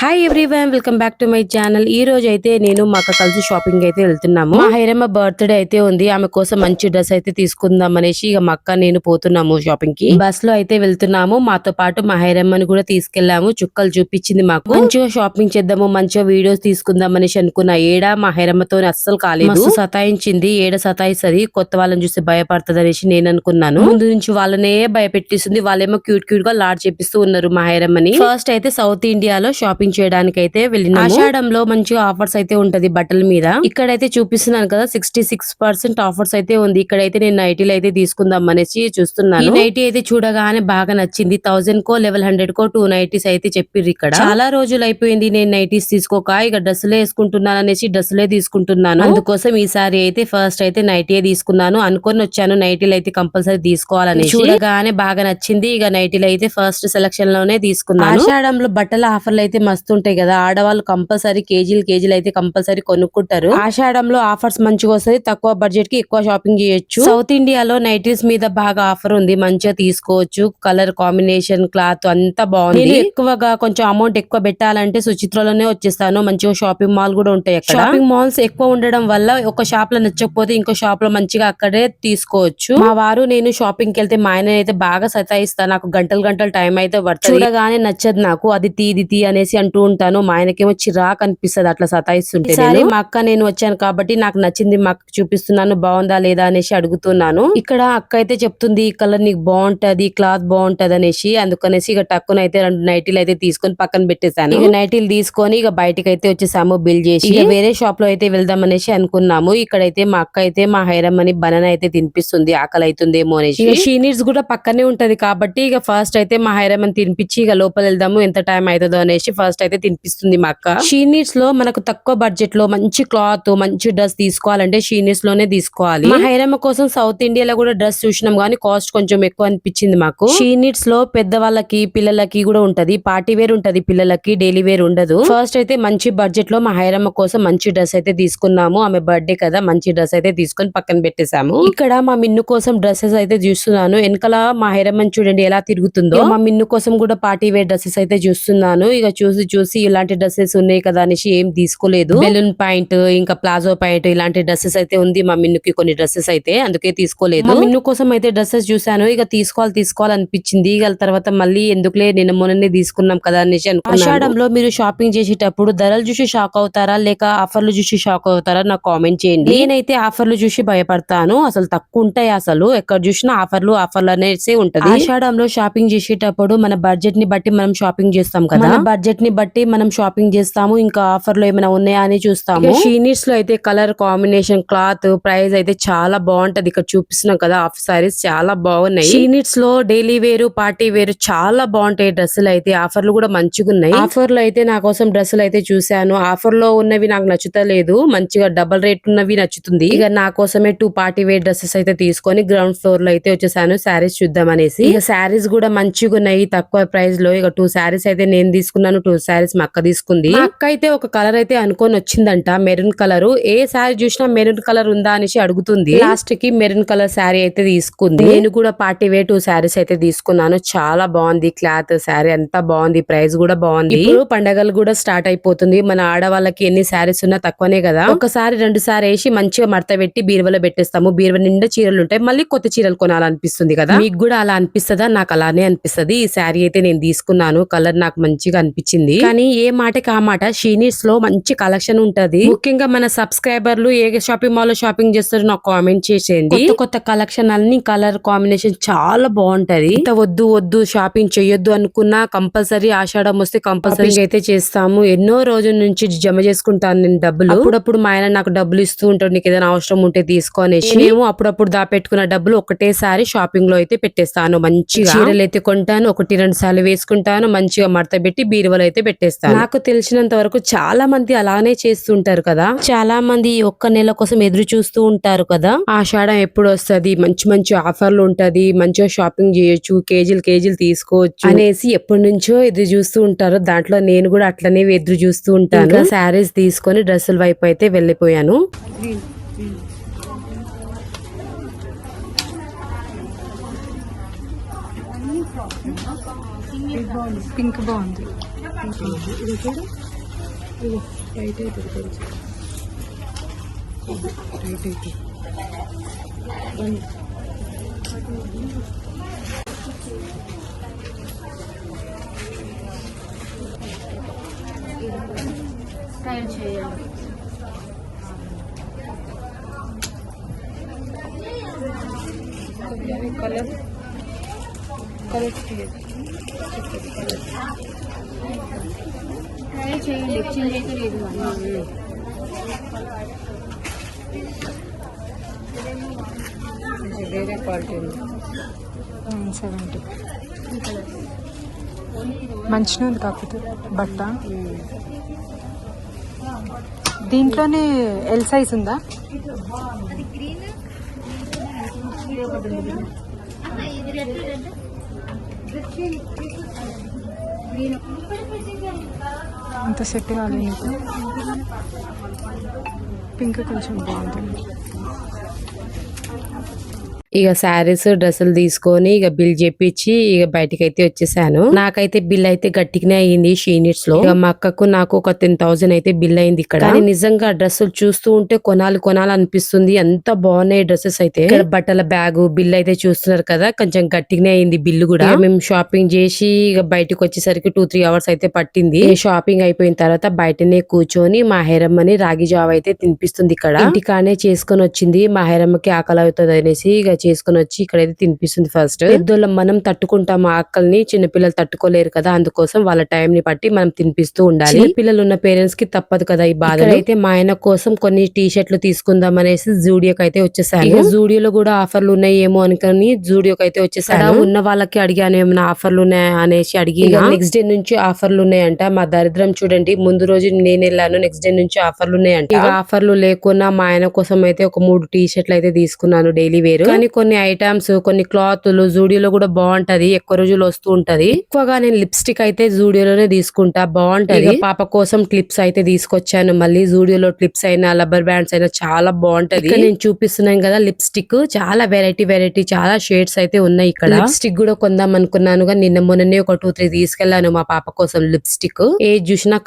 Hi everyone, welcome back to my channel. ఈ రోజు అయితే నేను మా అక్క కలిసి షాపింగ్ అయితే వెళ్తున్నాము. మా హైరమ్మ బర్త్డే అయితే ఉంది. ఆమె కోసం మంచి డ్రెస్ అయితే తీసుకుందాం అనేసి ఇక మా అక్క నేను పోతున్నాము షాపింగ్ కి. బస్ లో అయితే వెళ్తున్నాము. మాతో పాటు మా హైరమ్మని కూడా తీసుకెళ్లాము. చుక్కలు చూపించింది మాకు. మంచిగా షాపింగ్ చేద్దాము, మంచిగా వీడియోస్ తీసుకుందాం అనేసి అనుకున్నా. ఏడా మా హైరమ్మతో అస్సలు కాలేదు. సతాయించింది. ఏడ సతాయిస్తుంది, కొత్త వాళ్ళని చూసి భయపడుతుంది అనేసి నేను అనుకున్నాను. ముందు నుంచి వాళ్ళనే భయపెట్టిస్తుంది. వాళ్ళేమో క్యూట్ క్యూట్ గా లాడ్ చేపిస్తూ ఉన్నారు మా హైరమ్మని. ఫస్ట్ అయితే సౌత్ ఇండియాలో షాపింగ్ చేయడానికి అయితే వెళ్ళినాము. ఆషాఢంలో మంచిగా ఆఫర్స్ అయితే ఉంటది బట్టల మీద. ఇక్కడైతే చూపిస్తున్నాను కదా 66% ఆఫర్స్ అయితే ఉంది. ఇక్కడైతే నేను నైటీలు అయితే తీసుకుందాం అనేసి చూస్తున్నాను. ఈ నైటీ అయితే చూడగానే బాగా నచ్చింది. 1000 కో 1100 కో 2 నైటీస్ అయితే చెప్పిర్రు ఇక్కడ. చాలా రోజులు అయిపోయింది నేను నైటీస్ తీసుకోక. ఇక డ్రెస్సులే వేసుకుంటున్నాను అనేసి డ్రెస్సులే తీసుకుంటున్నాను. అందుకోసం ఈసారి అయితే ఫస్ట్ అయితే నైటీ తీసుకున్నాను. అనుకొని వచ్చాను నైటీలు అయితే కంపల్సరీ తీసుకోవాలని. చూడగానే బాగా నచ్చింది. ఇక నైటీలు అయితే ఫస్ట్ సెలక్షన్ లోనే తీసుకున్నాను. ఆషాఢంలో బట్టల ఆఫర్లు అయితే మస్తు ఉంటాయి కదా. ఆడవాళ్ళు కంపల్సరీ కేజీలు అయితే కంపల్సరీ కొనుక్కుంటారు. ఆషాఢంలో ఆఫర్స్ మంచిగా వస్తుంది. తక్కువ బడ్జెట్ కి ఎక్కువ షాపింగ్ చేయొచ్చు. సౌత్ ఇండియాలో నైటీస్ మీద బాగా ఆఫర్ ఉంది. మంచిగా తీసుకోవచ్చు. కలర్ కాంబినేషన్, క్లాత్ అంతా బాగుంది. నేను ఎక్కువగా కొంచెం అమౌంట్ ఎక్కువ పెట్టాలంటే సుచిత్రలోనే వచ్చేస్తాను. మంచిగా షాపింగ్ మాల్ కూడా ఉంటాయి అక్కడ. షాపింగ్ మాల్స్ ఎక్కువ ఉండడం వల్ల ఒక షాప్ లో నచ్చకపోతే ఇంకో షాప్ లో మంచిగా అక్కడే తీసుకోవచ్చు. మా వారు నేను షాపింగ్ కి వెళ్తే మా ఆయన అయితే బాగా సతాయిస్తా. నాకు గంటలు టైం అయితే పడుతుంది. చూడగానే నచ్చదు నాకు. అది తీ అనేసి అంటూ ఉంటాను. మా ఆయనకేమో చిరాకు అనిపిస్తుంది అట్లా సతాయిస్తుంటే. మా అక్క నేను వచ్చాను కాబట్టి నాకు నచ్చింది మా అక్క చూపిస్తున్నాను, బాగుందా లేదా అనేసి అడుగుతున్నాను. ఇక్కడ అక్క అయితే చెప్తుంది ఈ కలర్ నీకు బాగుంటది, క్లాత్ బాగుంటది అనేసి. అందుకనేసి ఇక టక్కునైతే 2 నైటీలు అయితే తీసుకొని పక్కన పెట్టేశాను. ఇక నైటీలు తీసుకొని ఇక బయటకి అయితే వచ్చేసాము బిల్ చేసి. ఇక వేరే షాప్ లో అయితే వెళ్దాం అనేసి అనుకున్నాము. ఇక్కడైతే మా అక్క అయితే మా హైరమ్మని బనానా అయితే తినిపిస్తుంది. ఆకలి అవుతుందేమో అనేసి. ఇక షీనిట్స్ కూడా పక్కనే ఉంటది కాబట్టి ఇక ఫస్ట్ అయితే మా హైరమ్మని తినిపించి ఇక లోపల వెళ్దాము ఎంత టైం అవుతుందో అనేసి ఫస్ట్ అయితే తినిపిస్తుంది మా అక్క. షీనిట్స్ లో మనకు తక్కువ బడ్జెట్ లో మంచి క్లాత్, మంచి డ్రెస్ తీసుకోవాలంటే షీనిట్స్ లోనే తీసుకోవాలి. మా హైరమ్మ కోసం సౌత్ ఇండియాలో కూడా డ్రెస్ చూసినాం కానీ కాస్ట్ కొంచెం ఎక్కువ అనిపించింది మాకు. షీనిట్స్ లో పెద్దవాళ్ళకి పిల్లలకి కూడా ఉంటది. పార్టీ వేర్ ఉంటది పిల్లలకి, డైలీ వేర్ ఉండదు. ఫస్ట్ అయితే మంచి బడ్జెట్ లో మా హైరమ్మ కోసం మంచి డ్రెస్ అయితే తీసుకున్నాము. ఆమె బర్త్డే కదా, మంచి డ్రెస్ అయితే తీసుకొని పక్కన పెట్టేశాము. ఇక్కడ మా మిన్ను కోసం డ్రెస్సెస్ అయితే చూస్తున్నాను. వెనకాల మా హైరమ్మని చూడండి ఎలా తిరుగుతుందో. మా మిన్ను కోసం కూడా పార్టీ వేర్ డ్రెస్సెస్ అయితే చూస్తున్నాను. ఇక చూసి ఇలాంటి డ్రెస్సెస్ ఉన్నాయి కదా అనేసి ఏం తీసుకోలేదు. బెలూన్ పాయింట్, ఇంకా ప్లాజో పాయింట్ ఇలాంటి డ్రెస్సెస్ అయితే ఉంది మా మిన్నుకి కొన్ని డ్రెస్సెస్ అయితే, అందుకే తీసుకోలేదు. మా మిన్ను కోసం అయితే డ్రెస్సెస్ చూసాను. ఇక తీసుకోవాలనిపించింది. ఇక తర్వాత మళ్ళీ ఎందుకులే నిన్న మొన్ననే తీసుకున్నాం కదా అనేసి అనుకున్నాను. ఆషాఢంలో మీరు షాపింగ్ చేసేటప్పుడు ధరలు చూసి షాక్ అవుతారా లేక ఆఫర్లు చూసి షాక్ అవుతారా నాకు కామెంట్ చేయండి. నేనైతే ఆఫర్లు చూసి భయపడతాను. అసలు తక్కువ ఉంటాయి. అసలు ఎక్కడ చూసినా ఆఫర్లు అనేసి ఉంటది. ఆషాఢంలో షాపింగ్ చేసేటప్పుడు మన బడ్జెట్ ని బట్టి మనం షాపింగ్ చేస్తాం కదా. మన బడ్జెట్ ని బట్టి మనం షాపింగ్ చేస్తాము. ఇంకా ఆఫర్లు ఏమైనా ఉన్నాయా అని చూస్తాము. షీనిట్స్ లో అయితే కలర్ కాంబినేషన్, క్లాత్, ప్రైస్ అయితే చాలా బాగుంటది. ఇక్కడ చూపిస్తున్నాం కదా హాఫ్ సారీస్ చాలా బాగున్నాయి. షీనిట్స్ లో డైలీ వేరు, పార్టీ వేరు చాలా బాగుంటాయి డ్రెస్సులు అయితే. ఆఫర్లు కూడా మంచిగా ఉన్నాయి. ఆఫర్లు అయితే నా కోసం డ్రెస్సులు అయితే చూసాను. ఆఫర్ లో ఉన్నవి నాకు నచ్చుతలేదు. మంచిగా డబల్ రేట్ ఉన్నవి నచ్చుతుంది. ఇక నా కోసమే 2 పార్టీ వేర్ డ్రెస్సెస్ అయితే తీసుకొని గ్రౌండ్ ఫ్లోర్ లో అయితే వచ్చేసాను శారీస్ చూద్దాం అనేసి. ఇక శారీస్ కూడా మంచిగా ఉన్నాయి తక్కువ ప్రైస్ లో. ఇక 2 శారీస్ అయితే నేను తీసుకున్నాను, 2 శారీస్ మా అక్క తీసుకుంది. మా అక్క అయితే ఒక కలర్ అయితే అనుకొని వచ్చిందంట, మెరూన్ కలర్. ఏ శారీ చూసినా మెరూన్ కలర్ ఉందా అనేసి అడుగుతుంది. లాస్ట్ కి మెరూన్ కలర్ శారీ అయితే తీసుకుంది. నేను కూడా పార్టీ వేర్ 2 శారీస్ అయితే తీసుకున్నాను. చాలా బాగుంది క్లాత్, శారీ అంతా బాగుంది, ప్రైస్ కూడా బాగుంది. ఇప్పుడు పండగలు కూడా స్టార్ట్ అయిపోతుంది. మన ఆడవాళ్ళకి ఎన్ని శారీస్ ఉన్నా తక్కువనే కదా. ఒకసారి 2 సారి వేసి మంచిగా మడత పెట్టి బీరువలో పెట్టేస్తాము. బీరువ నిండా చీరలు ఉంటాయి. మళ్ళీ కొత్త చీరలు కొనాలనిపిస్తుంది కదా. మీకు కూడా అలా అనిపిస్తుందా? నాకు అలానే అనిపిస్తుంది. ఈ శారీ అయితే నేను తీసుకున్నాను. కలర్ నాకు మంచిగా అనిపించింది. కానీ ఏ మాటకి ఆ మాట షీనిట్స్ లో మంచి కలెక్షన్ ఉంటది. ముఖ్యంగా మన సబ్స్క్రైబర్లు ఏ షాపింగ్ మాల్ లో షాపింగ్ చేస్తారో నాకు కామెంట్ చేసేయండి. కొత్త కలెక్షన్ అన్ని కలర్ కాంబినేషన్ చాలా బాగుంటది. ఇంత వద్దు షాపింగ్ చేయొద్దు అనుకున్నా కంపల్సరీ ఆషాఢం వస్తే కంపల్సరీ అయితే చేస్తాము. ఎన్నో రోజుల నుంచి జమ చేసుకుంటాను నేను డబ్బులు. అప్పుడప్పుడు మా ఆయన నాకు డబ్బులు ఇస్తూ ఉంటాడు, నీకు ఏదైనా అవసరం ఉంటే తీసుకొనేసి. నేను అప్పుడప్పుడు దాపెట్టుకున్న డబ్బులు ఒకటేసారి షాపింగ్ లో అయితే పెట్టేస్తాను. మంచిగా చీరలు అయితే కొంటాను, 1-2 సార్లు వేసుకుంటాను, మంచిగా మడత పెట్టి బీరువలో అయితే పెట్టేస్తాను. నాకు తెలిసినంత వరకు చాలా మంది అలానే చేస్తుంటారు కదా. చాలా మంది ఒక్క నెల కోసం ఎదురు చూస్తూ ఉంటారు కదా. ఆషాఢం ఎప్పుడు వస్తది, మంచి ఆఫర్లు ఉంటది, మంచిగా షాపింగ్ చేయొచ్చు, కేజీలు తీసుకోవచ్చు అనేసి ఎప్పటి నుంచో ఎదురు చూస్తూ ఉంటారు. దాంట్లో నేను కూడా అట్లనే ఎదురు చూస్తూ ఉంటాను. శారీస్ తీసుకొని డ్రెస్సుల వైపు అయితే వెళ్ళిపోయాను. పింక్ బాగుంది. ఇది చూడు, ఇది టైట్ అవుతుంది కొంచెం, టైట్ అవుతుంది. టైట్ చేయాలి. కలర్ కలర్ ట్రై చేయండి, ఎక్స్చేంజ్ అయితే లేదు. వేరే క్వాలిటీ ఉంది. 70 మంచిగా ఉంది. కాకపోతే బట్ట దీంట్లోనే ఎల్ సైజ్ ఉందా? అంత సెట్ కావాలి నీకు. పింక్ కొంచెం బాగుంటుంది. ఇక శారీస్ డ్రెస్సులు తీసుకొని ఇక బిల్ చేపించి ఇక బయటకి అయితే వచ్చేసాను. నాకైతే బిల్ అయితే గట్టిగానే అయ్యింది షీనిట్స్ లో. ఇక మా అక్కకు నాకు ఒక 10,000 అయితే బిల్ అయింది ఇక్కడ. కానీ నిజంగా డ్రెస్సులు చూస్తూ ఉంటే కొనాలి అనిపిస్తుంది. ఎంత బాగున్నాయి డ్రెస్సెస్ అయితే. ఇక్కడ బట్టల బ్యాగ్ బిల్ అయితే చూస్తున్నారు కదా, కొంచెం గట్టిగానే అయింది బిల్లు కూడా. మేము షాపింగ్ చేసి ఇక బయటకు వచ్చేసరికి 2-3 అవర్స్ అయితే పట్టింది. షాపింగ్ అయిపోయిన తర్వాత బయటనే కూర్చొని మా హైరమ్మని రాగి జావ అయితే తినిపిస్తుంది ఇక్కడ. ఇంటికానే చేసుకొని వచ్చింది. మా హైరమ్మకి ఆకలి అవుతుంది అనేసి ఇక చేసుకుని వచ్చి ఇక్కడైతే తినిపిస్తుంది. ఫస్ట్ పెద్దోళ్ళం మనం తట్టుకుంటాం ఆకలిని, చిన్నపిల్లలు తట్టుకోలేరు కదా, అందుకోసం వాళ్ళ టైం ని బట్టి మనం తినిపిస్తూ ఉండాలి. పిల్లలు ఉన్న పేరెంట్స్ కి తప్పదు కదా ఈ బాధ. అయితే మా ఆయన కోసం కొన్ని టీ షర్ట్లు తీసుకుందాం అనేసి జూడియోకి అయితే వచ్చేసాను. జూడియోలో కూడా ఆఫర్లు ఉన్నాయి ఏమో అనుకుని జూడియోకి అయితే వచ్చేసాను. ఉన్న వాళ్ళకి అడిగాను ఏమైనా ఆఫర్లు ఉన్నాయా అనేసి అడిగి, నెక్స్ట్ డే నుంచి ఆఫర్లు ఉన్నాయంట. మా దరిద్రం చూడండి, ముందు రోజు నేను వెళ్ళాను, నెక్స్ట్ డే నుంచి ఆఫర్లు ఉన్నాయంట. ఇక ఆఫర్లు లేకున్నా మా ఆయన కోసం అయితే ఒక 3 టీ షర్ట్లు అయితే తీసుకున్నాను డైలీ వేర్. కానీ కొన్ని ఐటమ్స్, కొన్ని క్లాత్లు జూడియోలో కూడా బాగుంటది, ఎక్కువ రోజులు వస్తూ ఉంటది. ఎక్కువగా నేను లిప్స్టిక్ అయితే జూడియోలోనే తీసుకుంటా, బాగుంటది. పాప కోసం క్లిప్స్ అయితే తీసుకొచ్చాను. మళ్ళీ జూడియోలో క్లిప్స్ అయినా రబ్బర్ బ్యాండ్స్ అయినా చాలా బాగుంటది. నేను చూపిస్తున్నాను కదా లిప్స్టిక్, చాలా వెరైటీ చాలా షేడ్స్ అయితే ఉన్నాయి ఇక్కడ. లిప్స్టిక్ కూడా కొందాం అనుకున్నాను కానీ నిన్న మొన్ననే ఒక 2-3 తీసుకెళ్లాను మా పాప కోసం లిప్స్టిక్. ఏ చూసినా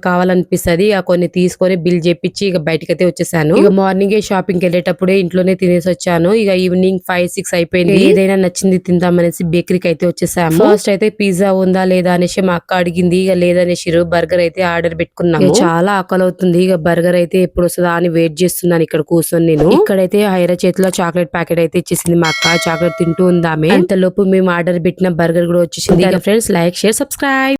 కావాలనిపిస్తది. ఆ కొన్ని తీసుకొని బిల్ చేపించి ఇక బయటకి అయితే వచ్చేసాను. ఇక మార్నింగ్ షాపింగ్ వెళ్ళేటప్పుడే ఇంట్లోనే తినేసి వచ్చాను. ఇక ఈవినింగ్ 5-6 అయిపోయింది. ఏదైనా నచ్చింది తిందామనేసి బేకరీకి అయితే వచ్చేసాము. ఫస్ట్ అయితే పిజ్జా ఉందా లేదా అనేసి మా అక్క అడిగింది. ఇక లేదనేసి బర్గర్ అయితే ఆర్డర్ పెట్టుకున్నాము. చాలా ఆకలి అవుతుంది. ఇక బర్గర్ అయితే ఎప్పుడు వస్తుందా అని వెయిట్ చేస్తున్నాను ఇక్కడ కూర్చొని నేను. ఇక్కడైతే హైరా చేతిలో చాక్లెట్ ప్యాకెట్ అయితే ఇచ్చేసింది మా అక్క. చాక్లెట్ తింటూ ఉందామే. అంతలోపు మేము ఆర్డర్ పెట్టిన బర్గర్ కూడా వచ్చేసింది. Friends, like, share, subscribe.